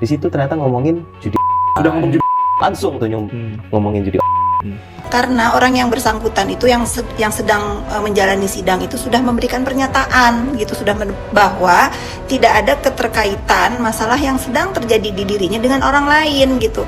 Di situ ternyata ngomongin judi. Udah ngomong judi langsung tuh ngomongin judi. Karena orang yang bersangkutan itu yang sedang menjalani sidang itu sudah memberikan pernyataan gitu, bahwa tidak ada keterkaitan masalah yang sedang terjadi di dirinya dengan orang lain gitu.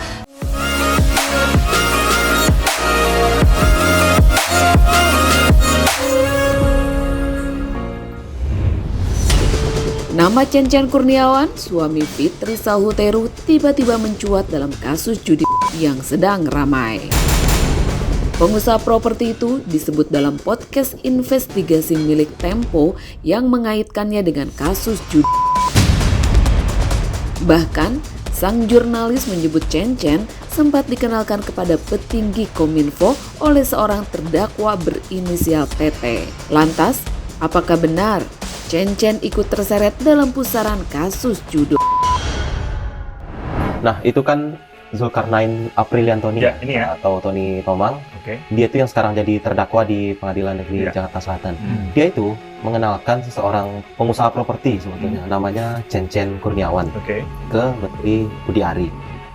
Nama Cencen Kurniawan, suami Fitri Sahuteru, tiba-tiba mencuat dalam kasus judi yang sedang ramai. Pengusaha properti itu disebut dalam podcast investigasi milik Tempo yang mengaitkannya dengan kasus judi. Bahkan, sang jurnalis menyebut Cencen sempat dikenalkan kepada petinggi Kominfo oleh seorang terdakwa berinisial PT. Lantas, apakah benar Cencen ikut terseret dalam pusaran kasus judi? Nah, itu kan Zulkarnain Apriliantoni ya, ini ya, atau Tony Tomang. Oke. Dia itu yang sekarang jadi terdakwa di Pengadilan Negeri Jakarta Selatan. Dia itu mengenalkan seseorang pengusaha properti sebetulnya, namanya Cencen Kurniawan ke Menteri Budi Ari.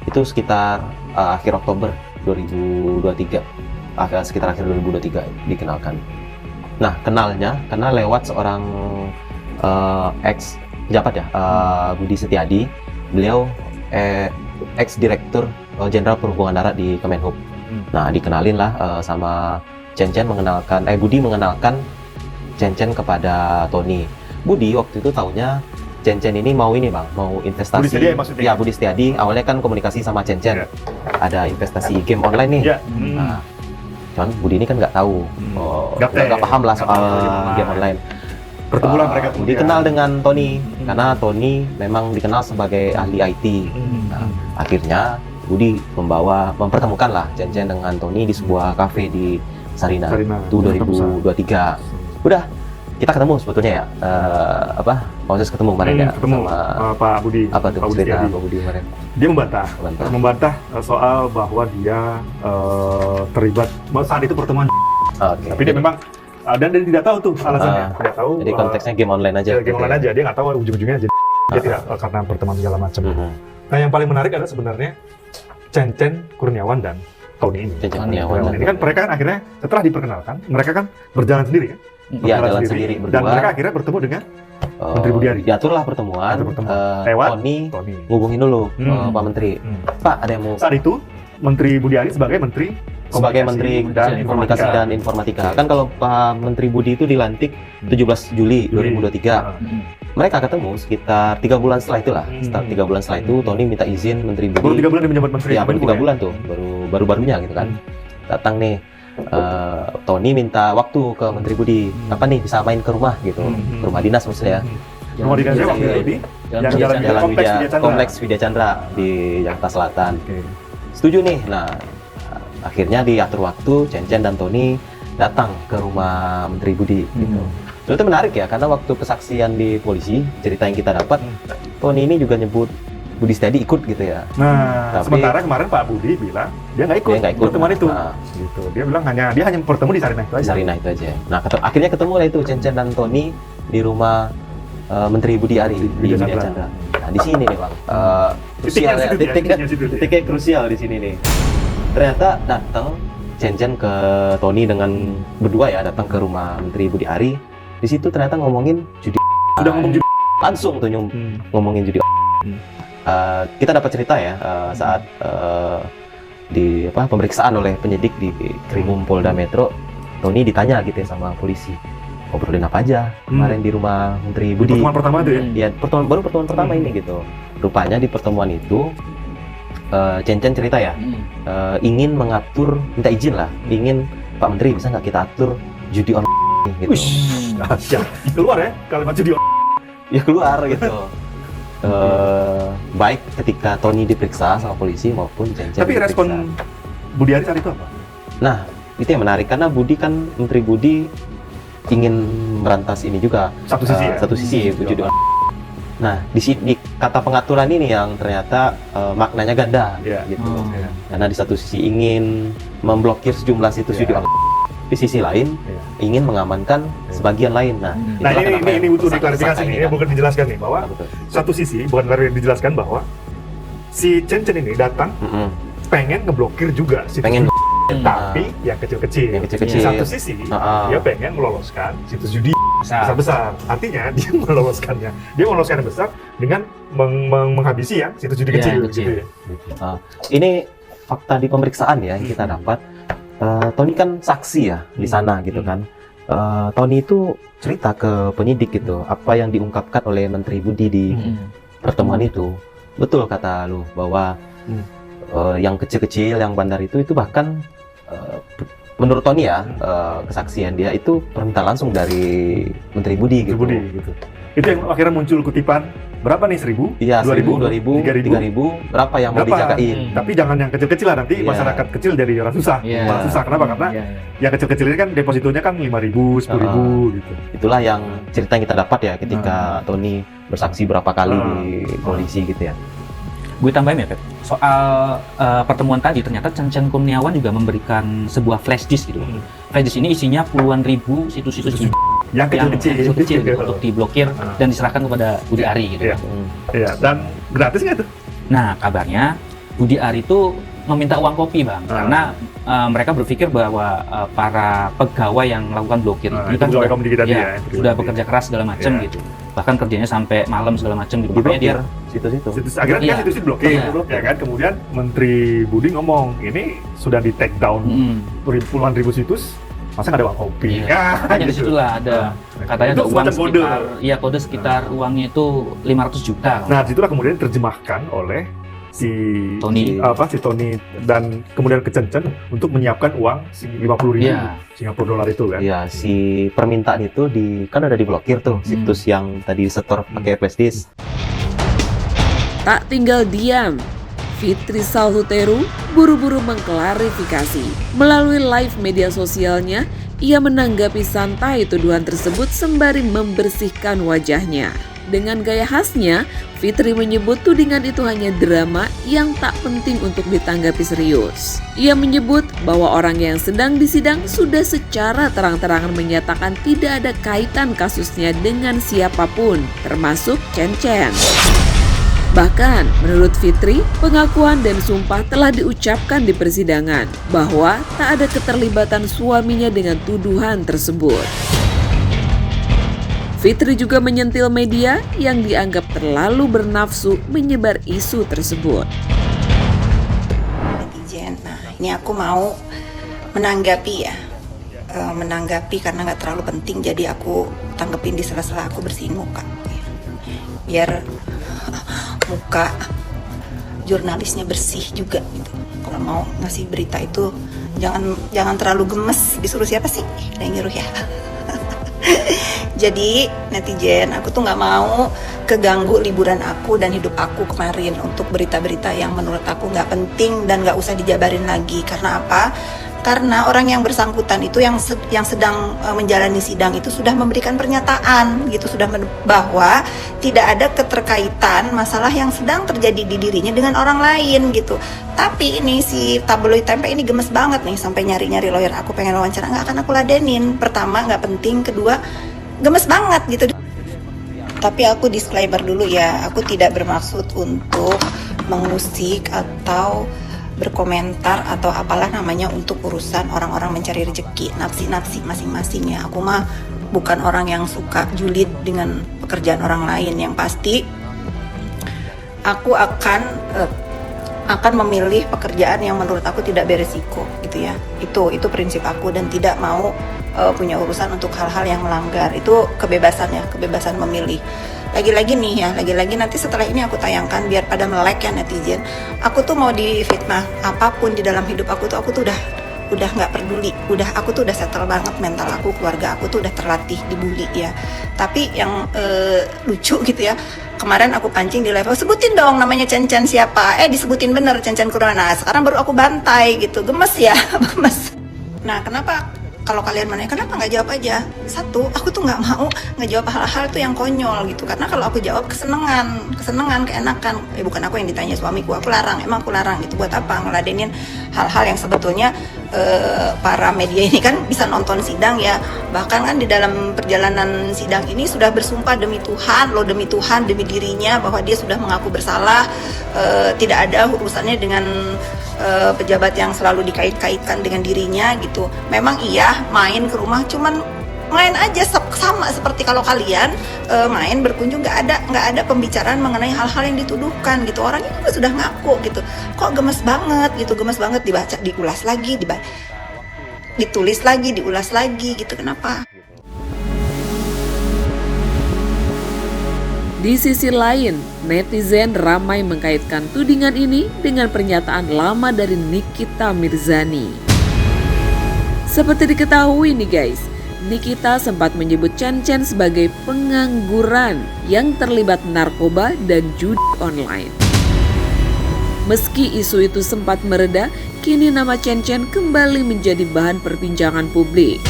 Itu sekitar akhir Oktober 2023, sekitar akhir 2023 dikenalkan. Nah, kenalnya karena lewat seorang ex pejabat ya, Budi Setiadi. Beliau ex-direktur Jenderal Perhubungan Darat di Kemenhub. Nah, dikenalin lah sama Cencen, Budi mengenalkan Cencen kepada Tony. Budi waktu itu taunya Cencen ini mau investasi. Budi Setiadi maksudnya? Ya, Budi Setiadi awalnya kan komunikasi sama Cencen. Ada investasi game online nih. Nah, cuman Budi ini kan nggak tahu, nggak paham lah soal game online. Bertemulah mereka dikenal dengan Tony karena Tony memang dikenal sebagai ahli IT. Nah, akhirnya Budi mempertemukan lah Cencen dengan Tony di sebuah kafe di Sarina. Itu 2023. Udah, kita ketemu sebetulnya ya. Proses ketemu kemarin ya sama Pak Budi. Apa tuh cerita Pak Budi kemarin? Dia membantah soal bahwa dia terlibat saat itu pertemuan. Tapi dia memang dan dia tidak tahu tuh alasannya. Tidak tahu. Jadi konteksnya game online aja. Game online aja. Dia nggak tahu ujung-ujungnya aja. Dia tidak karena pertemuan segala macam. Nah, yang paling menarik adalah sebenarnya Cencen Kurniawan dan Tony ini. Ini kan mereka kan akhirnya setelah diperkenalkan, mereka kan berjalan sendiri kan? Iya, jalan sendiri berdua. Dan mereka akhirnya bertemu dengan Menteri Budi Ari. Diaturlah pertemuan. Lewat Tony ngubungin dulu Pak Menteri. Pak, ada yang mau. Saat itu Menteri Budi Ari sebagai Menteri Komunikasi dan Informatika. Kan kalau Pak Menteri Budi itu dilantik 17 Juli 2023. Mereka ketemu sekitar 3 bulan setelah itulah. Setelah 3 bulan setelah itu, Tony minta izin Menteri Budi. Baru 3 bulan dia menjabat Menteri. Ya, baru 3 bulan tuh. Baru-barunya gitu kan. Datang nih, Tony minta waktu ke Menteri Budi. Kapan nih bisa main ke rumah gitu. Ke rumah dinas maksudnya. Rumah dinasnya waktu itu di Jalan Kompleks Widya Chandra di Jakarta Selatan. Setuju nih. Nah, akhirnya diatur waktu, Cencen dan Tony datang ke rumah Menteri Budi gitu. Itu menarik ya, karena waktu kesaksian di polisi, cerita yang kita dapat, Tony ini juga nyebut Budi Setiadi ikut gitu ya. Nah, sementara kemarin Pak Budi bilang dia nggak ikut pertemuan itu. Gitu. Dia bilang dia hanya bertemu di Sarina itu aja. Sarina itu aja. Nah, akhirnya ketemu lah itu Cencen dan Tony di rumah Menteri Budi Ari di Widya Chandra. Nah, di sini nih Bang, titiknya krusial di sini nih. Ternyata datang Cencen ke Tony dengan berdua ya, datang ke rumah Menteri Budi Ari. Di situ ternyata ngomongin judi. Udah ngomong judi langsung tuh ngomongin judi. Kita dapat cerita ya saat di pemeriksaan oleh penyidik di Krimum Polda Metro, Tony ditanya gitu ya sama polisi, ngobrolin apa aja kemarin di rumah Menteri Budi. Pertemuan pertama itu ya? Ya, baru pertemuan pertama ini gitu. Rupanya di pertemuan itu Cencen cerita ya, ingin minta izin lah, ingin Pak Menteri bisa nggak kita atur judi online gitu. Keluar ya kalimat judi ya keluar gitu. Baik ketika Tony diperiksa sama polisi maupun Cencen. Tapi respon Budi Ari saat itu apa? Nah, itu yang menarik karena Menteri Budi ingin merantas ini juga. Satu sisi judi online. Nah, di kata pengaturan ini yang ternyata maknanya ganda gitu. Karena di satu sisi ingin memblokir sejumlah situs judi online. Di sisi lain ingin mengamankan sebagian lain. Nah ini butuh diklarifikasi nih, bukan dijelaskan nih bahwa satu sisi bukan dijelaskan bahwa si Chen ini datang pengen ngeblokir juga situs Pengen tapi yang kecil-kecil. Di satu sisi dia pengen meloloskan situs judi besar-besar. Artinya dia meloloskannya. Dia meloloskan yang besar dengan menghabisi yang situs judi kecil. Gitu ya. Ini fakta di pemeriksaan ya yang kita dapat. Tony kan saksi ya di sana gitu kan. Tony itu cerita ke penyidik gitu apa yang diungkapkan oleh Menteri Budi di pertemuan itu. Betul kata lu bahwa yang kecil-kecil, yang bandar itu bahkan menurut Tony ya, kesaksian dia itu permintaan langsung dari Menteri Budi gitu. Itu yang akhirnya muncul kutipan berapa nih, 1.000? Iya, 2.000, 3.000, berapa yang mau dijagain. Tapi jangan yang kecil-kecil lah, nanti masyarakat kecil jadi orang susah. Malah susah, kenapa? Karena yang kecil-kecil ini kan depositonya kan 5.000, 10.000 gitu. Itulah yang cerita yang kita dapat ya ketika Tony bersaksi berapa kali di polisi gitu ya. Gue tambahin ya, Pep. Soal pertemuan tadi, ternyata Chen Kurniawan juga memberikan sebuah flash disk gitu. Flash disk ini isinya puluhan ribu situs-situs yang kecil-kecil gitu, untuk diblokir dan diserahkan kepada Budi Ari gitu. Iya, dan gratis nggak itu? Nah, kabarnya Budi Ari itu meminta uang kopi, Bang, karena mereka berpikir bahwa para pegawai yang melakukan blokir ini kan sudah bekerja keras segala macam gitu. Bahkan kerjanya sampai malam segala macam gitu. Makanya dia situs akhirnya kan situs blokir ya kan. Kemudian Menteri Budi ngomong, ini sudah di take down puluhan ribu situs, masa nggak ada uang kopi? Hanya di situlah ada katanya ada uang sekitar kode sekitar uangnya itu 500 juta. Nah, disitulah kemudian diterjemahkan oleh si Tony dan kemudian ke Chen untuk menyiapkan uang 50.000 Singapura dolar itu kan. Iya, si permintaan itu kan ada diblokir tuh situs yang tadi disetor pakai flash disk. Tak tinggal diam, Fitri Salhuteru buru-buru mengklarifikasi. Melalui live media sosialnya, ia menanggapi santai tuduhan tersebut sembari membersihkan wajahnya. Dengan gaya khasnya, Fitri menyebut tudingan itu hanya drama yang tak penting untuk ditanggapi serius. Ia menyebut bahwa orang yang sedang disidang sudah secara terang-terangan menyatakan tidak ada kaitan kasusnya dengan siapapun, termasuk Chen. Bahkan, menurut Fitri, pengakuan dan sumpah telah diucapkan di persidangan bahwa tak ada keterlibatan suaminya dengan tuduhan tersebut. Fitri juga menyentil media yang dianggap terlalu bernafsu menyebar isu tersebut. Netizen, nah ini aku mau menanggapi karena nggak terlalu penting, jadi aku tanggepin di sela-sela aku bersihin muka, biar muka jurnalisnya bersih juga gitu. Kalau mau ngasih berita itu jangan terlalu gemes. Disuruh siapa sih? Ada yang nyuruh ya. Jadi netizen, aku tuh nggak mau keganggu liburan aku dan hidup aku kemarin untuk berita-berita yang menurut aku nggak penting dan nggak usah dijabarin lagi. Karena apa? Karena orang yang bersangkutan itu yang sedang menjalani sidang itu sudah memberikan pernyataan gitu, bahwa tidak ada keterkaitan masalah yang sedang terjadi di dirinya dengan orang lain gitu. Tapi ini si tabloid Tempe ini gemes banget nih, sampai nyari-nyari lawyer aku pengen wawancara, nggak akan aku ladenin. Pertama nggak penting, kedua gemes banget gitu. Tapi aku disclaimer dulu ya, aku tidak bermaksud untuk mengusik atau berkomentar atau apalah namanya untuk urusan orang-orang mencari rezeki, nafsi masing-masing ya. Aku mah bukan orang yang suka julid dengan pekerjaan orang lain. Yang pasti aku akan memilih pekerjaan yang menurut aku tidak beresiko gitu ya. Itu prinsip aku, dan tidak mau punya urusan untuk hal-hal yang melanggar. Itu kebebasan memilih. Lagi-lagi nanti setelah ini aku tayangkan biar pada melek ya netizen. Aku tuh mau difitnah apapun di dalam hidup aku tuh udah nggak peduli. Aku tuh udah settle banget mental aku, keluarga aku tuh udah terlatih dibully ya. Tapi yang lucu gitu ya, kemarin aku pancing di level, sebutin dong namanya Chen siapa. Disebutin bener Chen Kurniawan. Nah, sekarang baru aku bantai gitu. Gemes ya, gemes. Nah, kenapa kalau kalian menanya kenapa nggak jawab aja? Satu, aku tuh nggak mau ngejawab hal-hal tuh yang konyol gitu, karena kalau aku jawab kesenangan, keenakan. Bukan aku yang ditanya, suamiku, aku larang gitu. Buat apa ngeladenin hal-hal yang sebetulnya para media ini kan bisa nonton sidang ya, bahkan kan di dalam perjalanan sidang ini sudah bersumpah demi Tuhan, demi dirinya bahwa dia sudah mengaku bersalah, tidak ada urusannya dengan pejabat yang selalu dikait-kaitkan dengan dirinya gitu. Memang iya main ke rumah, cuman main aja sama seperti kalau kalian main berkunjung, nggak ada pembicaraan mengenai hal-hal yang dituduhkan gitu. Orangnya juga sudah ngaku gitu, kok gemes banget dibaca, diulas lagi, ditulis lagi, diulas lagi gitu. Kenapa? Di sisi lain, netizen ramai mengkaitkan tudingan ini dengan pernyataan lama dari Nikita Mirzani. Seperti diketahui nih guys, Nikita sempat menyebut Chen Chen sebagai pengangguran yang terlibat narkoba dan judi online. Meski isu itu sempat mereda, kini nama Chen Chen kembali menjadi bahan perbincangan publik.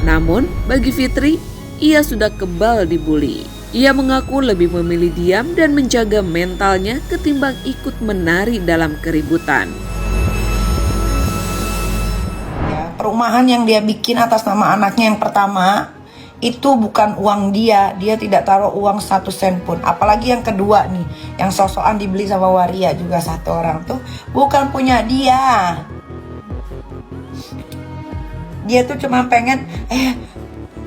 Namun, bagi Fitri, ia sudah kebal dibully. Ia mengaku lebih memilih diam dan menjaga mentalnya ketimbang ikut menari dalam keributan. Perumahan yang dia bikin atas nama anaknya yang pertama itu bukan uang dia tidak taruh uang 1 sen pun. Apalagi yang kedua nih, yang sok-sokan dibeli sama waria juga satu orang tuh bukan punya dia. Dia tuh cuma pengen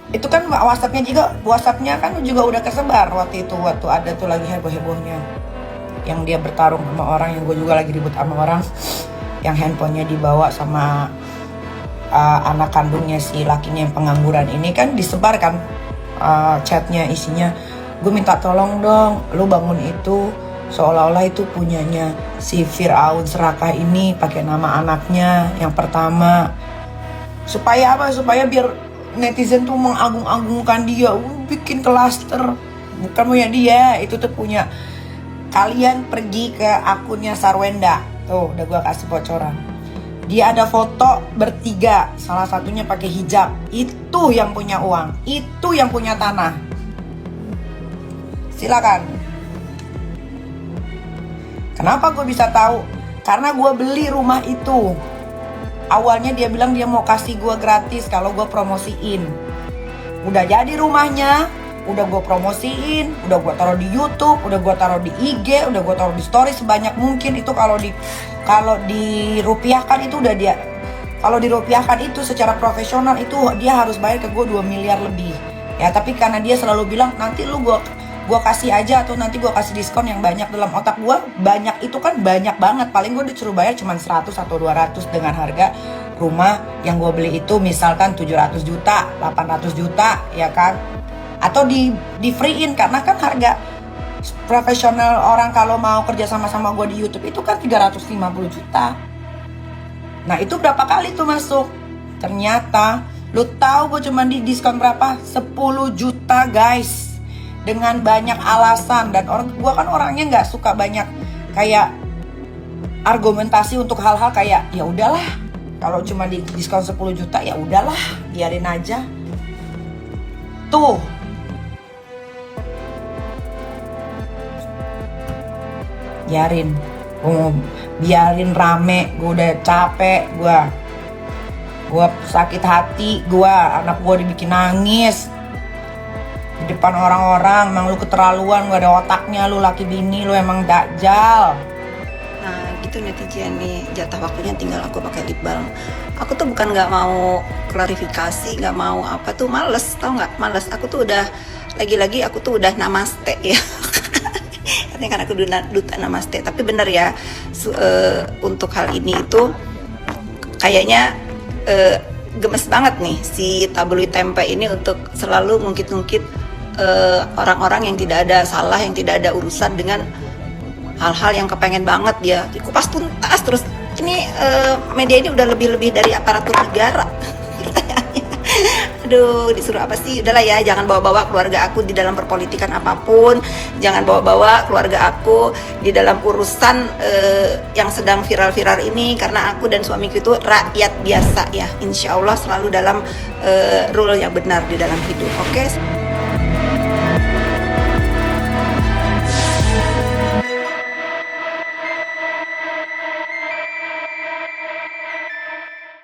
itu kan WhatsAppnya kan juga udah kesebar waktu ada tuh lagi heboh-hebohnya yang dia bertarung sama orang, yang gue juga lagi ribut sama orang yang handphonenya dibawa sama anak kandungnya si lakinya yang pengangguran ini, kan disebar kan chatnya isinya, gue minta tolong dong lu bangun itu seolah-olah itu punyanya si Firaun Serakah ini pakai nama anaknya yang pertama, supaya apa? Supaya biar netizen tuh mengagung-agungkan dia, bikin klaster. Bukan punya dia, itu tuh punya. Kalian pergi ke akunnya Sarwenda, tuh udah gua kasih bocoran. Dia ada foto bertiga, salah satunya pakai hijab. Itu yang punya uang, itu yang punya tanah. Silakan. Kenapa gue bisa tahu? Karena gue beli rumah itu. Awalnya dia bilang dia mau kasih gue gratis kalau gue promosiin. Udah jadi rumahnya, udah gue promosiin, udah gue taruh di YouTube, udah gue taruh di IG, udah gue taruh di story sebanyak mungkin. Itu kalau dirupiahkan itu udah dia. Kalau dirupiahkan itu secara profesional itu dia harus bayar ke gue 2 miliar lebih. Ya tapi karena dia selalu bilang nanti lu gue kasih aja atau nanti gue kasih diskon yang banyak. Dalam otak gue banyak itu kan banyak banget. Paling gue disuruh bayar cuma 100 atau 200 dengan harga rumah yang gue beli itu misalkan 700 juta, 800 juta ya kan. Atau di free-in karena kan harga profesional orang kalau mau kerja sama gue di YouTube itu kan 350 juta. Nah itu berapa kali tuh masuk? Ternyata lu tahu gue cuma di diskon berapa? 10 juta guys. Dengan banyak alasan, dan gue kan orangnya nggak suka banyak kayak argumentasi untuk hal-hal kayak ya udahlah kalau cuma di diskon 10 juta ya udahlah biarin aja. Tuh biarin rame, gue udah capek, gue sakit hati, anak gue dibikin nangis di depan orang-orang. Emang lu keterlaluan, gak ada otaknya, lu laki bini, lu emang dajjal. Nah gitu netizen nih, jatah waktunya tinggal aku pakai lip balm. Aku tuh bukan gak mau klarifikasi, gak mau apa tuh, males, tau gak, males. Aku tuh udah, lagi-lagi aku tuh udah namaste ya. Katanya kan aku duta namaste, tapi bener ya, untuk hal ini itu kayaknya gemes banget nih si tabloid Tempe ini untuk selalu ngungkit-ngungkit orang-orang yang tidak ada salah, yang tidak ada urusan dengan hal-hal yang kepengen banget dia dikupas tuntas terus. Ini media ini udah lebih dari aparatur negara. aduh disuruh apa sih, udahlah ya, jangan bawa-bawa keluarga aku di dalam perpolitikan apapun, jangan bawa-bawa keluarga aku di dalam urusan yang sedang viral-viral ini, karena aku dan suamiku itu rakyat biasa ya, insya Allah selalu dalam rule yang benar di dalam hidup. Oke.